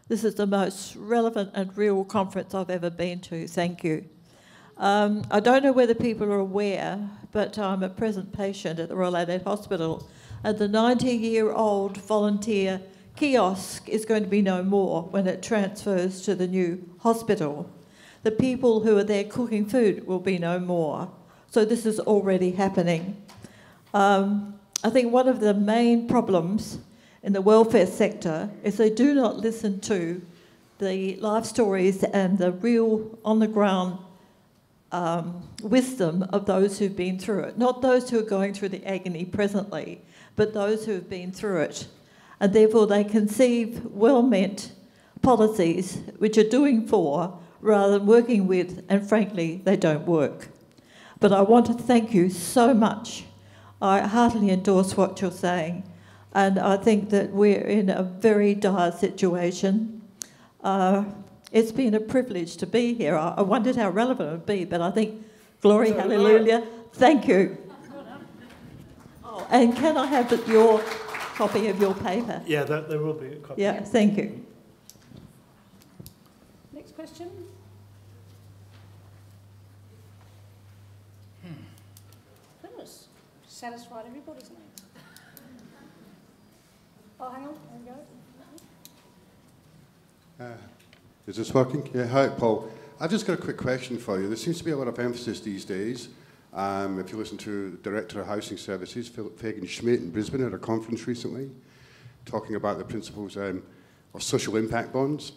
This is the most relevant and real conference I've ever been to. Thank you. I don't know whether people are aware, but I'm a present patient at the Royal Adelaide Hospital, and the 90-year-old volunteer kiosk is going to be no more when it transfers to the new hospital. The people who are there cooking food will be no more. So this is already happening. I think one of the main problems in the welfare sector is they do not listen to the life stories and the real on-the-ground wisdom of those who've been through it. Not those who are going through the agony presently, but those who have been through it. And therefore they conceive well-meant policies which are doing for rather than working with, and frankly, they don't work. But I want to thank you so much. I heartily endorse what you're saying, and I think that we're in a very dire situation. It's been a privilege to be here. I wondered how relevant it would be, but I think, glory, hallelujah, thank you. Oh, and can I have your copy of your paper? Yeah, there will be a copy. Yeah, thank you. Next question. Goodness, satisfied everybody's needs. Oh, hang on, there we go. Is this working? Yeah, hi, Paul. I've just got a quick question for you. There seems to be a lot of emphasis these days. If you listen to the Director of Housing Services, Fagan Smyth in Brisbane at a conference recently, talking about the principles of social impact bonds.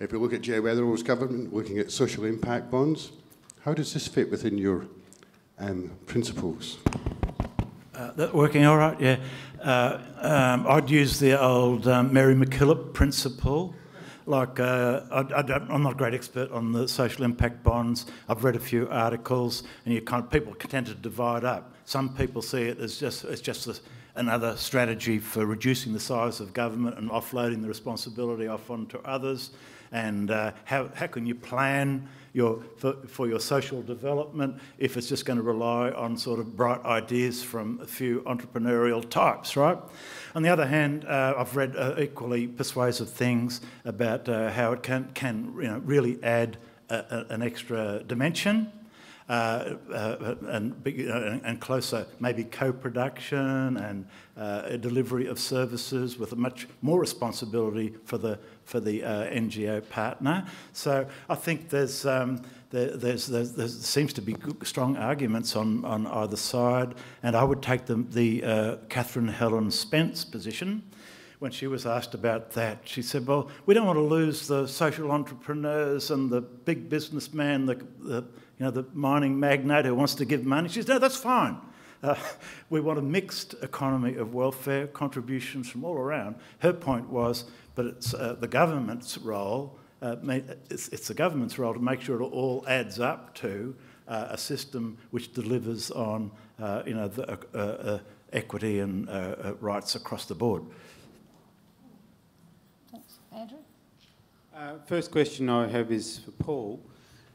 If you look at Jay Weatherall's government looking at social impact bonds, how does this fit within your principles? That working all right? Yeah. I'd use the old Mary MacKillop principle. Like, I'm not a great expert on the social impact bonds. I've read a few articles, and people tend to divide up. Some people see it as just another strategy for reducing the size of government and offloading the responsibility off onto others. And how can you plan for your social development if it's just going to rely on sort of bright ideas from a few entrepreneurial types, right? On the other hand, I've read equally persuasive things about how it can really add an extra dimension and closer maybe co-production and delivery of services with a much more responsibility for the NGO partner. So I think there seems to be strong arguments on either side, and I would take the Catherine Helen Spence position. When she was asked about that, she said, well, we don't want to lose the social entrepreneurs and the big businessman, the mining magnate who wants to give money. She said, no, that's fine. We want a mixed economy of welfare, contributions from all around. Her point was, but it's the government's role, it's the government's role to make sure it all adds up to a system which delivers on equity and rights across the board. Thanks. Andrew? First question I have is for Paul.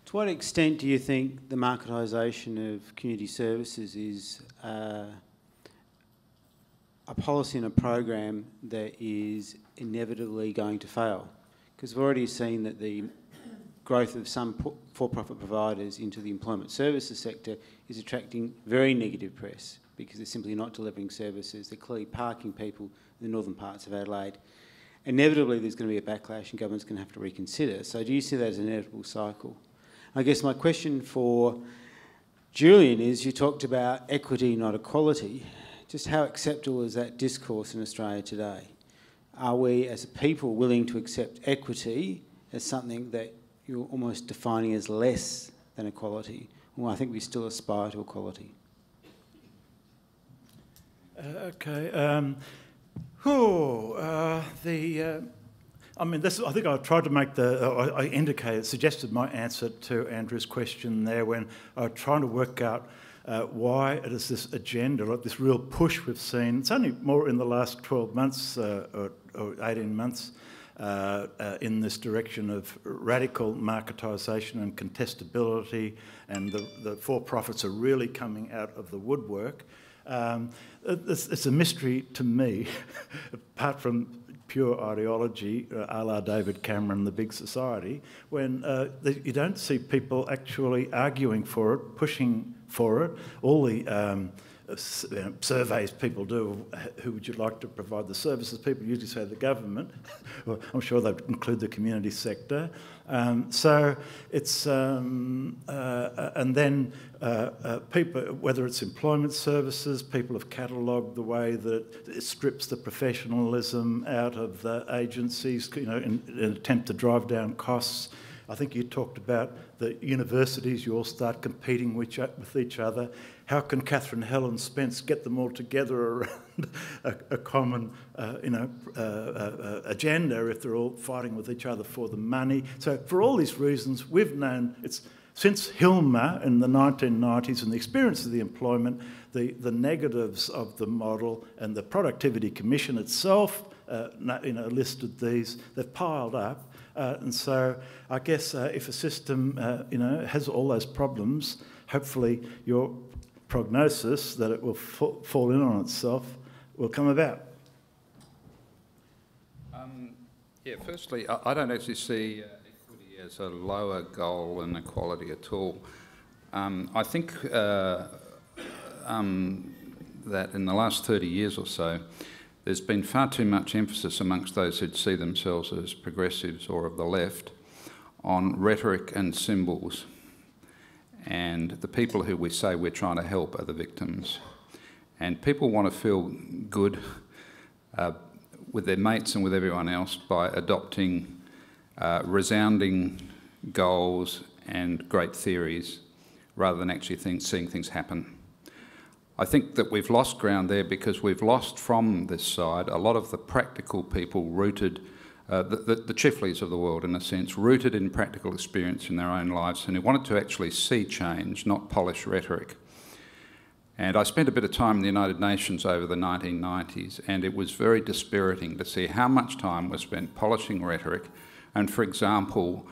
To what extent do you think the marketisation of community services is a policy and a program that is inevitably going to fail? Because we've already seen that the growth of some for-profit providers into the employment services sector is attracting very negative press because they're simply not delivering services. They're clearly parking people in the northern parts of Adelaide. Inevitably, there's going to be a backlash and government's going to have to reconsider. So do you see that as an inevitable cycle? I guess my question for Julian is, you talked about equity, not equality. Just how acceptable is that discourse in Australia today? Are we, as a people, willing to accept equity as something that you're almost defining as less than equality? Well, I think we still aspire to equality. I think I tried to make suggested my answer to Andrew's question there when I was trying to work out why it is this agenda, like this real push we've seen. It's only more in the last 12 months or 18 months in this direction of radical marketisation and contestability, and the for-profits are really coming out of the woodwork. It's a mystery to me, apart from pure ideology, a la David Cameron, The Big Society, when you don't see people actually arguing for it, pushing for it. All the surveys people do, who would you like to provide the services, people usually say the government. Well, I'm sure they'd include the community sector. So it's, and then people, whether it's employment services, people have catalogued the way that it strips the professionalism out of the agencies, in an attempt to drive down costs. I think you talked about the universities, you all start competing with each other. How can Catherine Helen Spence get them all together around a common agenda if they're all fighting with each other for the money? So for all these reasons, we've known it's since Hilmer in the 1990s and the experience of the employment, the negatives of the model, and the Productivity Commission itself listed these, they've piled up. And so I guess if a system has all those problems, hopefully your prognosis that it will fall in on itself will come about. Firstly, I don't actually see equity as a lower goal than equality at all. I think that in the last 30 years or so, there's been far too much emphasis amongst those who'd see themselves as progressives or of the left on rhetoric and symbols. And the people who we say we're trying to help are the victims. And people want to feel good with their mates and with everyone else by adopting resounding goals and great theories rather than actually seeing things happen. I think that we've lost ground there because we've lost from this side a lot of the practical people rooted, the Chifleys of the world in a sense, rooted in practical experience in their own lives and who wanted to actually see change, not polish rhetoric. And I spent a bit of time in the United Nations over the 1990s, and it was very dispiriting to see how much time was spent polishing rhetoric and, for example,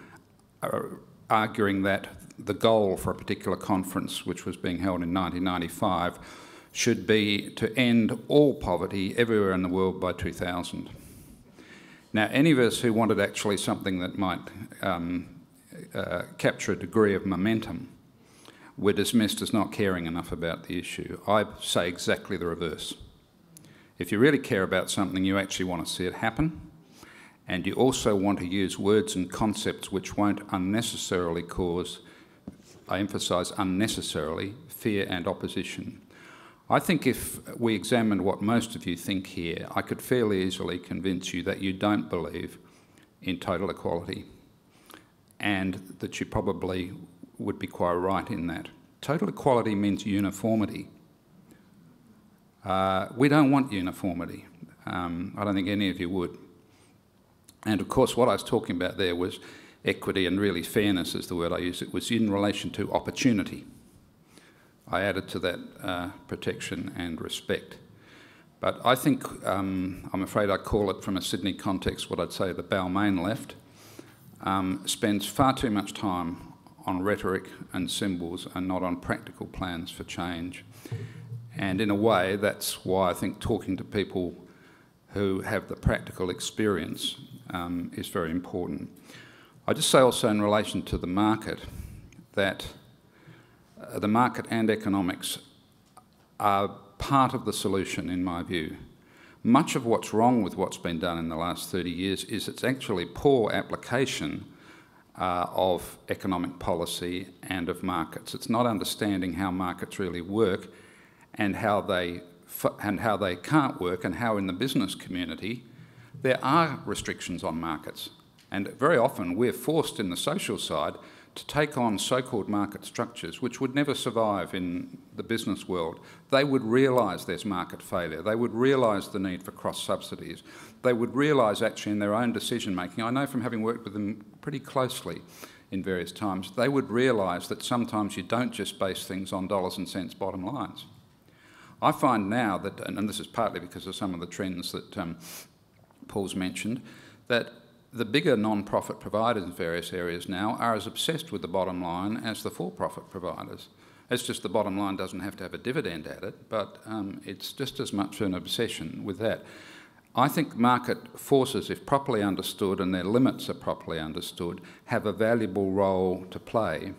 arguing that the goal for a particular conference, which was being held in 1995, should be to end all poverty everywhere in the world by 2000. Now, any of us who wanted actually something that might capture a degree of momentum were dismissed as not caring enough about the issue. I say exactly the reverse. If you really care about something, you actually want to see it happen, and you also want to use words and concepts which won't unnecessarily cause, I emphasise unnecessarily, fear and opposition. I think if we examined what most of you think here, I could fairly easily convince you that you don't believe in total equality, and that you probably would be quite right in that. Total equality means uniformity. We don't want uniformity. I don't think any of you would. And of course, what I was talking about there was equity, and really fairness is the word I use. It was in relation to opportunity. I added to that protection and respect. But I think, I'm afraid I call it from a Sydney context, what I'd say the Balmain left, spends far too much time on rhetoric and symbols and not on practical plans for change. And in a way, that's why I think talking to people who have the practical experience is very important. I just say also in relation to the market that the market and economics are part of the solution, in my view. Much of what's wrong with what's been done in the last 30 years is it's actually poor application of economic policy and of markets. It's not understanding how markets really work and how they can't work, and how in the business community there are restrictions on markets. And very often we're forced in the social side to take on so-called market structures which would never survive in the business world. They would realise there's market failure. They would realise the need for cross-subsidies. They would realise actually in their own decision-making, I know from having worked with them pretty closely in various times, they would realise that sometimes you don't just base things on dollars and cents bottom lines. I find now that, and this is partly because of some of the trends that Paul's mentioned, that the bigger non-profit providers in various areas now are as obsessed with the bottom line as the for-profit providers. It's just the bottom line doesn't have to have a dividend at it, but it's just as much an obsession with that. I think market forces, if properly understood and their limits are properly understood, have a valuable role to play,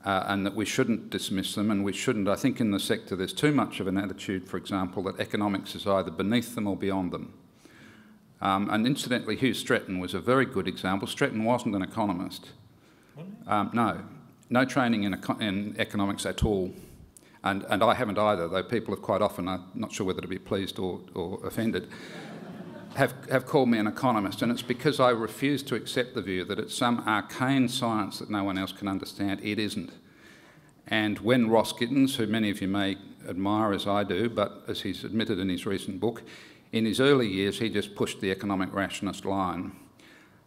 and that we shouldn't dismiss them, and we shouldn't. I think in the sector there's too much of an attitude, for example, that economics is either beneath them or beyond them. And incidentally, Hugh Stretton was a very good example. Stretton wasn't an economist. No training in economics at all. And I haven't either, though people have quite often, I'm not sure whether to be pleased or offended, have called me an economist, and it's because I refuse to accept the view that it's some arcane science that no one else can understand. It isn't. And when Ross Gittins, who many of you may admire as I do, but as he's admitted in his recent book, in his early years he just pushed the economic rationalist line.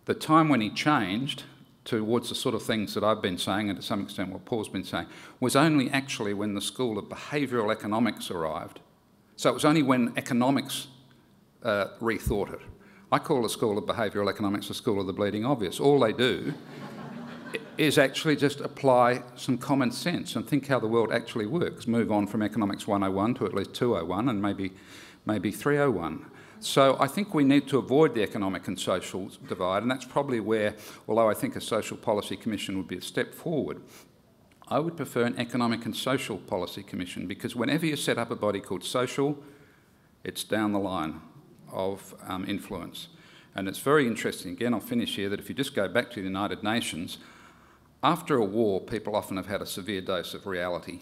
The time when he changed towards the sort of things that I've been saying, and to some extent what Paul's been saying, was only actually when the School of Behavioural Economics arrived. So it was only when economics rethought it. I call the School of Behavioural Economics the School of the Bleeding Obvious. All they do is actually just apply some common sense and think how the world actually works, move on from Economics 101 to at least 201 and maybe 301. So I think we need to avoid the economic and social divide, and that's probably where, although I think a social policy commission would be a step forward, I would prefer an economic and social policy commission, because whenever you set up a body called social, it's down the line of influence. And it's very interesting, again I'll finish here, that if you just go back to the United Nations, after a war people often have had a severe dose of reality,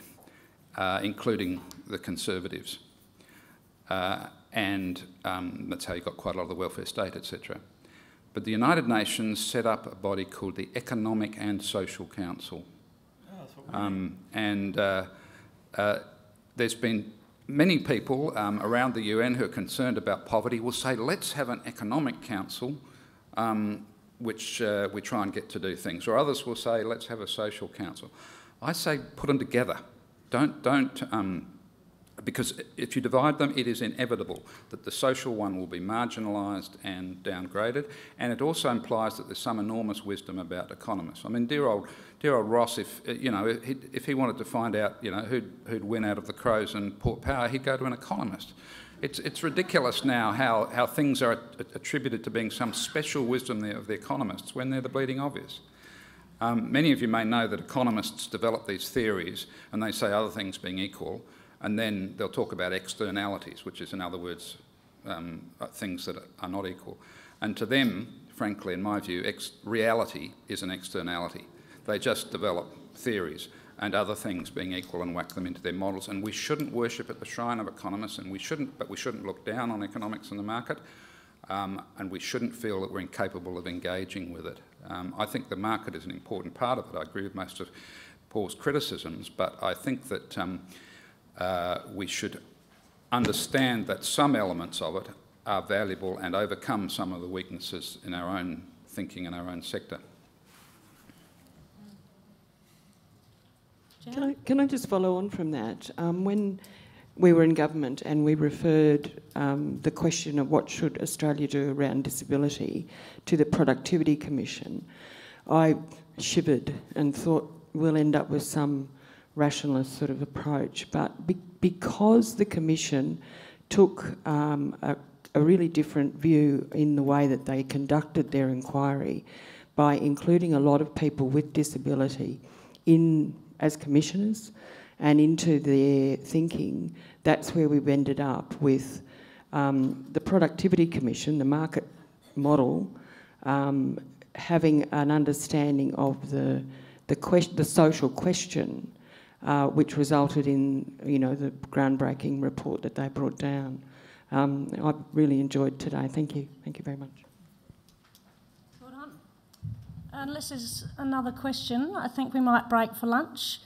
including the Conservatives. And that's how you got quite a lot of the welfare state, etc. But the United Nations set up a body called the Economic and Social Council. There's been many people around the UN who are concerned about poverty will say, let's have an economic council which we try and get to do things. Or others will say, let's have a social council. I say put them together. Because if you divide them, it is inevitable that the social one will be marginalised and downgraded, and it also implies that there's some enormous wisdom about economists. I mean, dear old Ross, if he wanted to find out, who'd win out of the Crows and Port Power, he'd go to an economist. It's ridiculous now how things are attributed to being some special wisdom of the economists when they're the bleeding obvious. Many of you may know that economists develop these theories, and they say other things being equal, and then they'll talk about externalities, which is, in other words, things that are not equal. And to them, frankly, in my view, reality is an externality. They just develop theories and other things being equal and whack them into their models. And we shouldn't worship at the shrine of economists, and we shouldn't look down on economics and the market, and we shouldn't feel that we're incapable of engaging with it. I think the market is an important part of it. I agree with most of Paul's criticisms, but I think that we should understand that some elements of it are valuable and overcome some of the weaknesses in our own thinking and our own sector. Can I just follow on from that? When we were in government and we referred the question of what should Australia do around disability to the Productivity Commission, I shivered and thought we'll end up with some rationalist sort of approach. But because the Commission took a really different view in the way that they conducted their inquiry by including a lot of people with disability as commissioners and into their thinking, that's where we've ended up with the Productivity Commission, the market model, having an understanding of the social question, which resulted in the groundbreaking report that they brought down. I've really enjoyed today. Thank you. Thank you very much. Well done. Unless there's another question, I think we might break for lunch.